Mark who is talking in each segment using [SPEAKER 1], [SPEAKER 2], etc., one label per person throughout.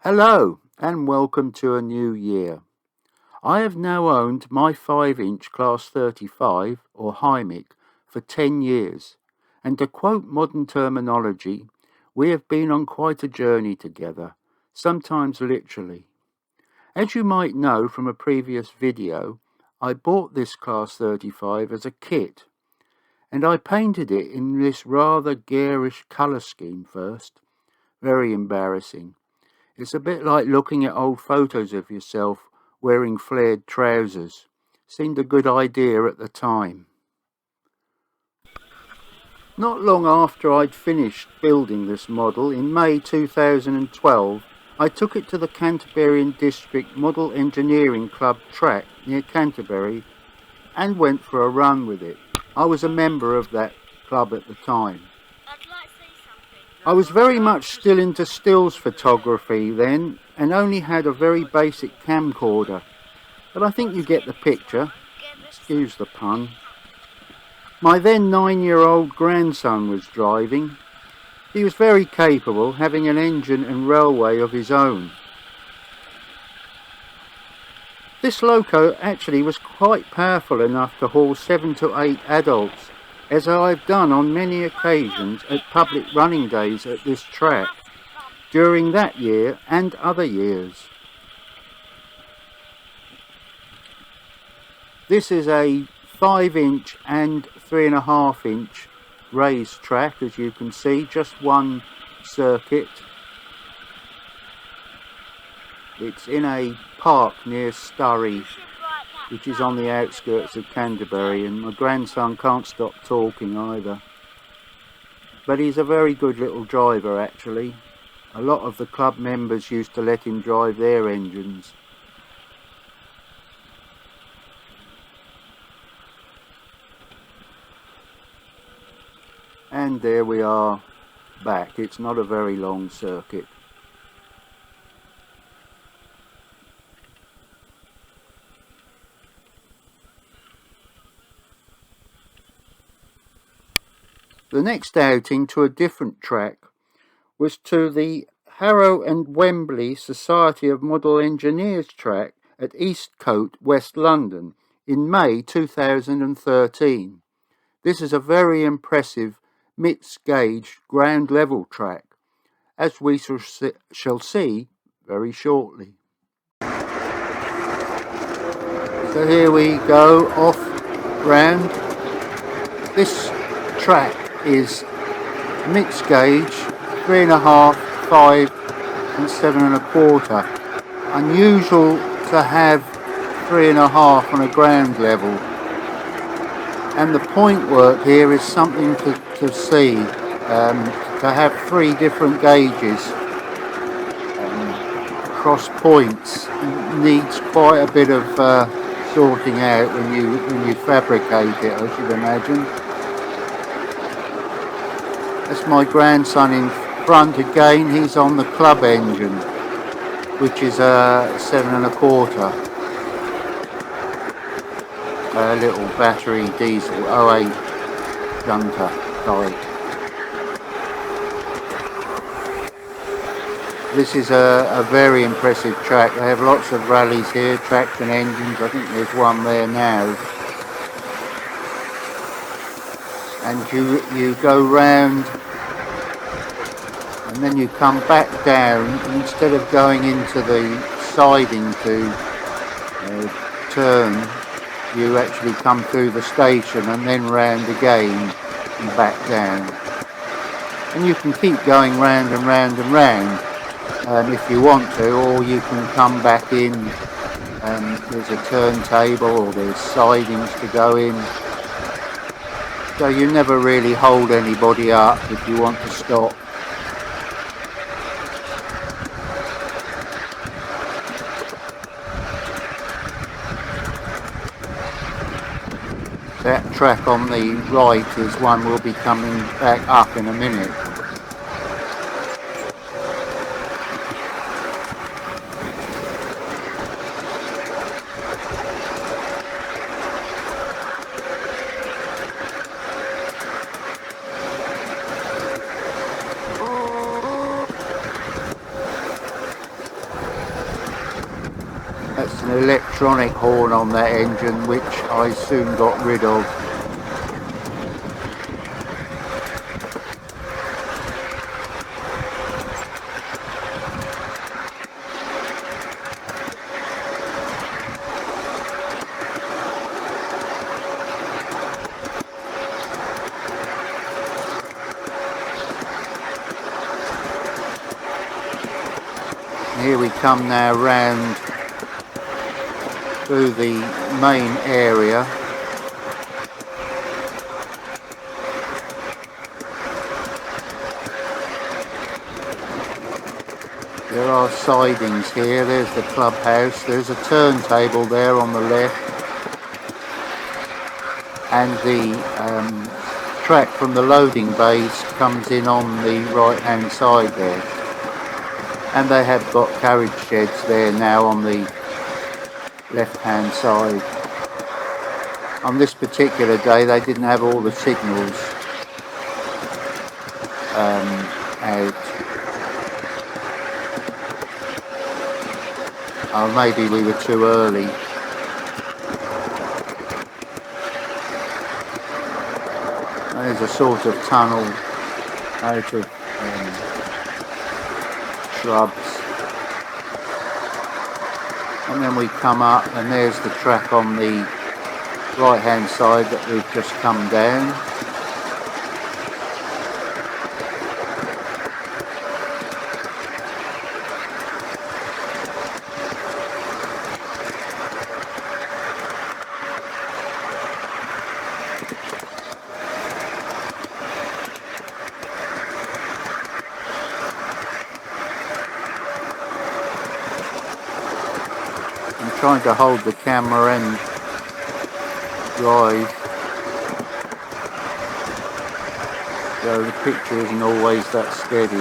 [SPEAKER 1] Hello and welcome to a new year. I have now owned my 5-inch Class 35 or Hymek for 10 years, and to quote modern terminology, we have been on quite a journey together, sometimes literally. As you might know from a previous video, I bought this Class 35 as a kit, and I painted it in this rather garish colour scheme first. Very embarrassing. It's a bit like looking at old photos of yourself wearing flared trousers. Seemed a good idea at the time. Not long after I'd finished building this model, in May 2012, I took it to the Canterbury District Model Engineering Club track near Canterbury and went for a run with it. I was a member of that club at the time. I was very much still into stills photography then and only had a very basic camcorder, but I think you get the picture, excuse the pun. My then 9-year-old grandson was driving. He was very capable, having an engine and railway of his own. This loco actually was quite powerful enough to haul 7 to 8 adults, as I've done on many occasions at public running days at this track, during that year and other years. This is a 5-inch and 3.5-inch raised track, as you can see, just one circuit. It's in a park near Sturry, which is on the outskirts of Canterbury, and my grandson can't stop talking either. But he's a very good little driver actually. A lot of the club members used to let him drive their engines. And there we are back. It's not a very long circuit. The next outing to a different track was to the Harrow and Wembley Society of Model Engineers track at Eastcote, West London, in May 2013. This is a very impressive mixed gauge ground level track, as we shall see very shortly. So here we go off round. This track is mixed gauge, 3.5, 5 and 7.25. Unusual to have 3.5 on a ground level, and the point work here is something to see. To have 3 different gauges across points needs quite a bit of sorting out when you fabricate it, I should imagine. That's my grandson in front again. He's on the club engine, which is a 7.25. A little battery diesel 08 junter type. This is a very impressive track. They have lots of rallies here, traction engines. I think there's one there now. And you go round and then you come back down, and instead of going into the siding to turn, you actually come through the station and then round again and back down. And you can keep going round and round and round if you want to, or you can come back in and there's a turntable or there's sidings to go in. So you never really hold anybody up if you want to stop. That track on the right is one we'll be coming back up in a minute. That's an electronic horn on that engine, which I soon got rid of. Here we come now round through the main area. There are sidings here. There's the clubhouse. There's a turntable there on the left, and the track from the loading bays comes in on the right hand side there. And they have got carriage sheds there now on the left hand side. On this particular day they didn't have all the signals out. Oh, maybe we were too early. There's a sort of tunnel out of shrubs, and then we come up and there's the track on the right hand side that we've just come down. Trying to hold the camera and drive, so the picture isn't always that steady.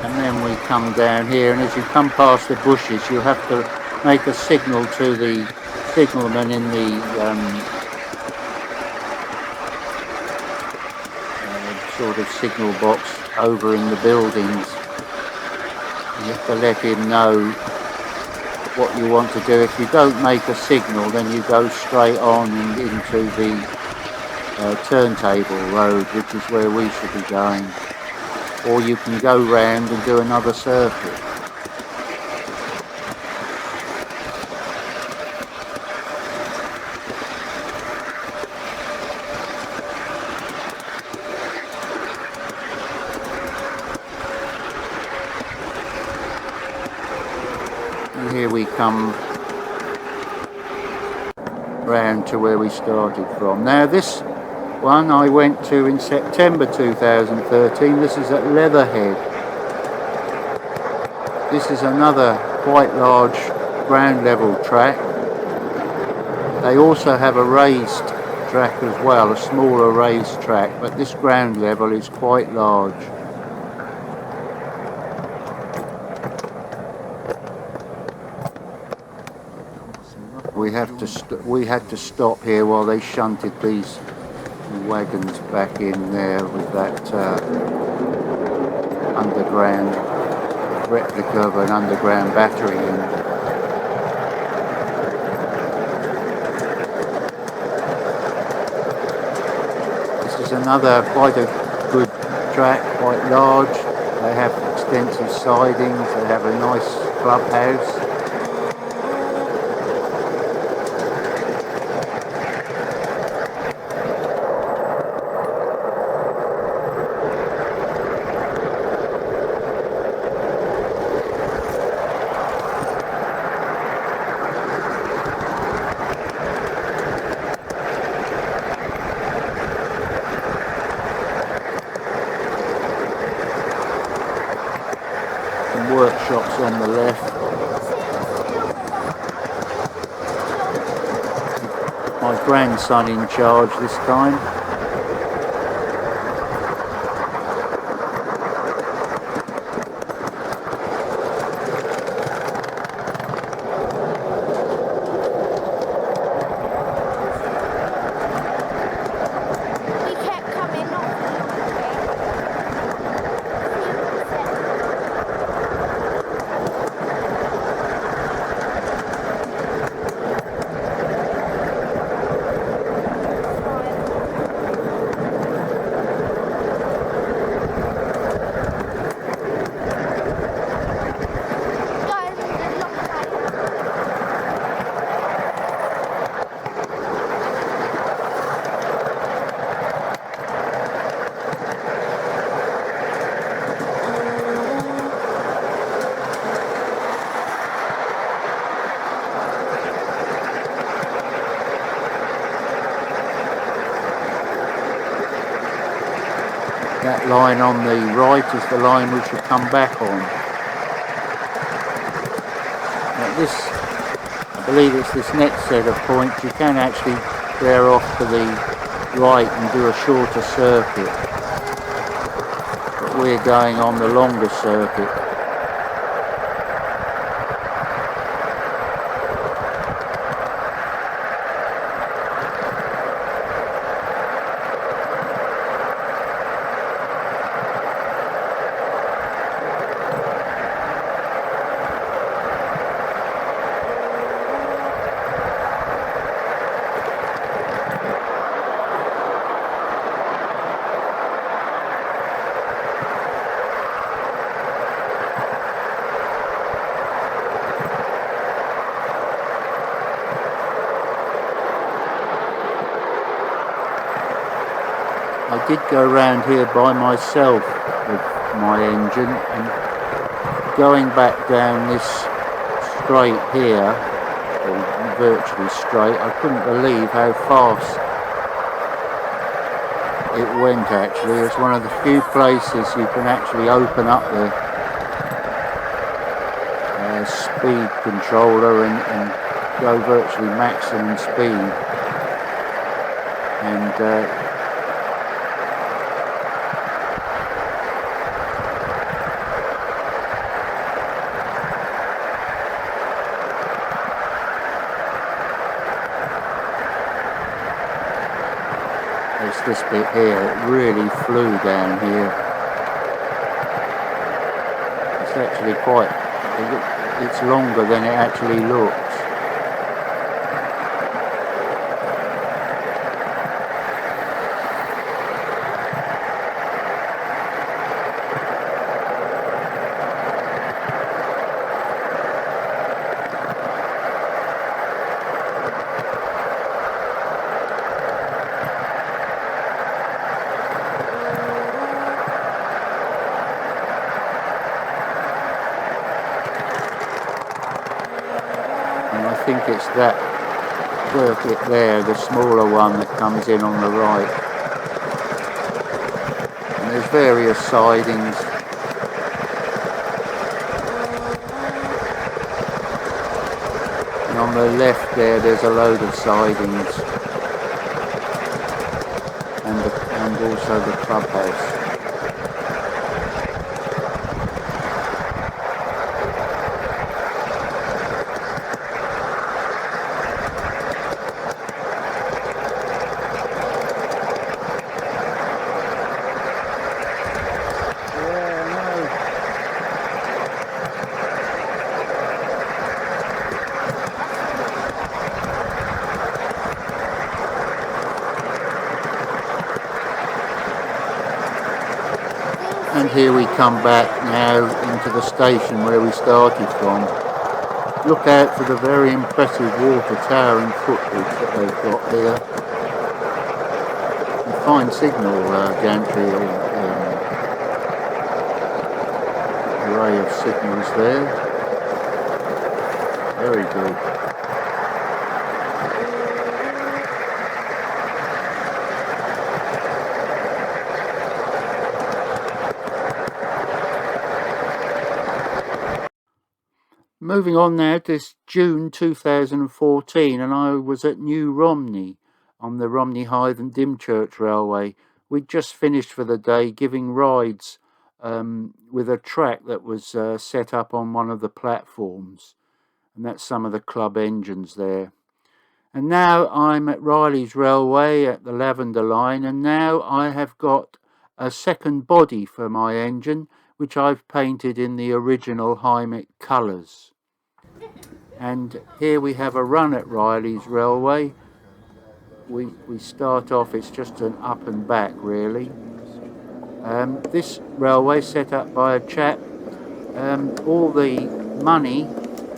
[SPEAKER 1] And then we come down here, and as you come past the bushes you have to make a signal to the signalman in the sort of signal box over in the buildings. You have to let him know what you want to do. If you don't make a signal, then you go straight on into the turntable road, which is where we should be going. Or you can go round and do another circuit. Here we come round to where we started from. Now this one I went to in September 2013. This is at Leatherhead. This is another quite large ground level track. They also have a raised track as well, a smaller raised track, but this ground level is quite large. We had to stop here while they shunted these wagons back in there with that underground replica of an underground battery in. This is another quite a good track, quite large. They have extensive sidings, they have a nice clubhouse. Workshops on the left. My grandson in charge this time. That line on the right is the line we should come back on. Now this, I believe it's this next set of points, you can actually bear off to the right and do a shorter circuit. But we're going on the longer circuit. I did go round here by myself with my engine, and going back down this straight here, or virtually straight, I couldn't believe how fast it went actually. It's one of the few places you can actually open up the speed controller and go virtually maximum speed. And it's this bit here, it really flew down here. It's actually quite, it's longer than it actually looks. I think it's that circuit there, the smaller one that comes in on the right. And there's various sidings. And on the left there's a load of sidings. And also the clubhouse. And here we come back now into the station where we started from. Look out for the very impressive water towering footbridge that they've got here. A fine signal gantry, array of signals there. Very good. Moving on now to June 2014, and I was at New Romney on the Romney Hythe and Dymchurch Railway. We'd just finished for the day giving rides with a track that was set up on one of the platforms, and that's some of the club engines there. And now I'm at Riley's Railway at the Lavender Line, and now I have got a second body for my engine, which I've painted in the original Hymek colours. And here we have a run at Riley's Railway. We start off, it's just an up and back really. This railway set up by a chap, all the money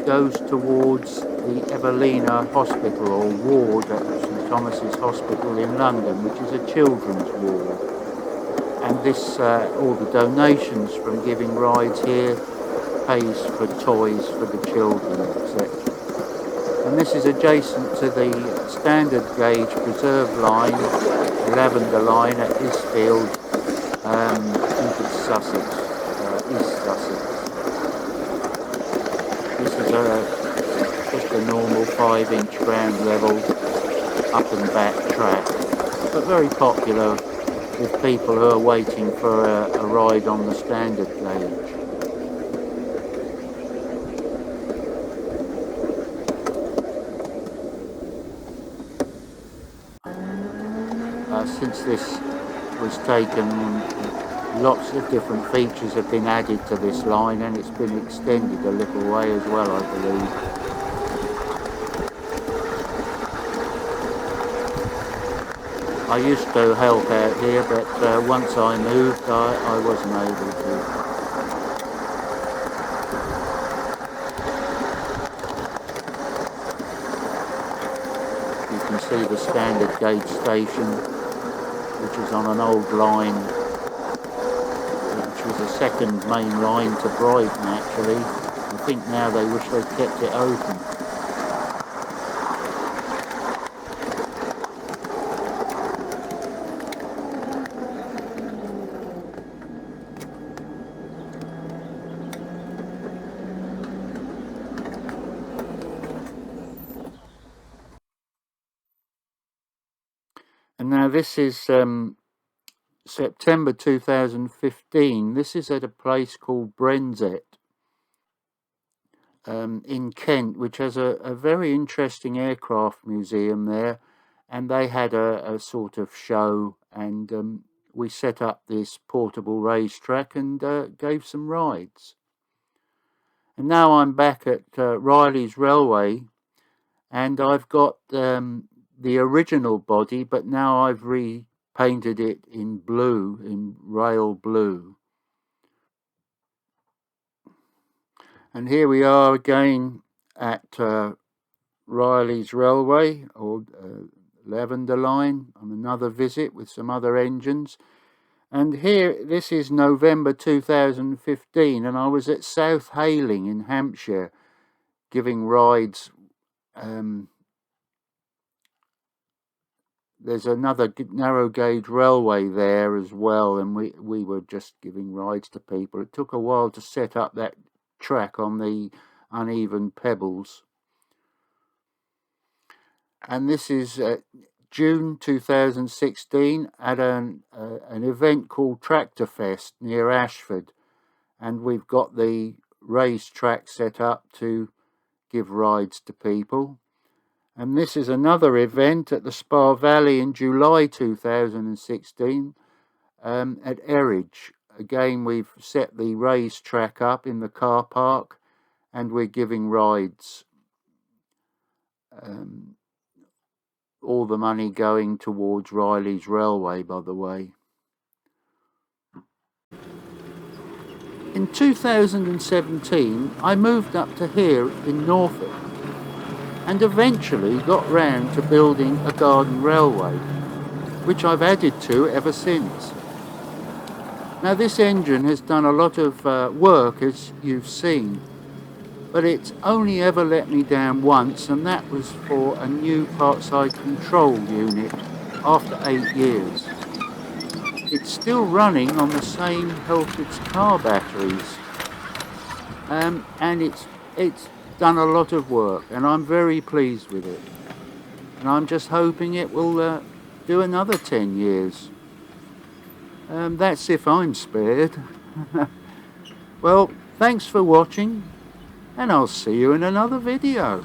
[SPEAKER 1] goes towards the Evelina Hospital or ward at St Thomas's Hospital in London, which is a children's ward. And this, all the donations from giving rides here pays for toys for the children, etc. And this is adjacent to the standard gauge preserve line, Lavender line at Isfield, I think it's Sussex, East Sussex. This is just a normal 5-inch ground level up and back track, but very popular with people who are waiting for a ride on the standard gauge. Since this was taken, lots of different features have been added to this line, and it's been extended a little way as well, I believe. I used to help out here, but once I moved, I wasn't able to. You can see the standard gauge station, which is on an old line, which was a second main line to Brighton actually. I think now they wish they'd kept it open. And now this is September 2015. This is at a place called Bredgar in Kent, which has a very interesting aircraft museum there, and they had a sort of show, and we set up this portable racetrack and gave some rides. And now I'm back at Riley's Railway, and I've got the original body, but now I've repainted it in blue, in rail blue. And here we are again at Riley's Railway, or Lavender Line, on another visit with some other engines. And here, this is November 2015, and I was at South Hayling in Hampshire giving rides. There's another narrow gauge railway there as well, and we were just giving rides to people. It took a while to set up that track on the uneven pebbles. And this is June 2016 at an event called Tractor Fest near Ashford, and we've got the racetrack set up to give rides to people. And this is another event at the Spa Valley in July 2016 at Erridge. Again, we've set the racetrack up in the car park, and we're giving rides. All the money going towards Riley's Railway, by the way. In 2017, I moved up to here in Norfolk, and eventually got round to building a garden railway, which I've added to ever since. Now this engine has done a lot of work, as you've seen, but it's only ever let me down once, and that was for a new part-side control unit after 8 years. It's still running on the same Helfrich car batteries, and it's done a lot of work, and I'm very pleased with it, and I'm just hoping it will do another 10 years. That's if I'm spared. Well, thanks for watching, and I'll see you in another video.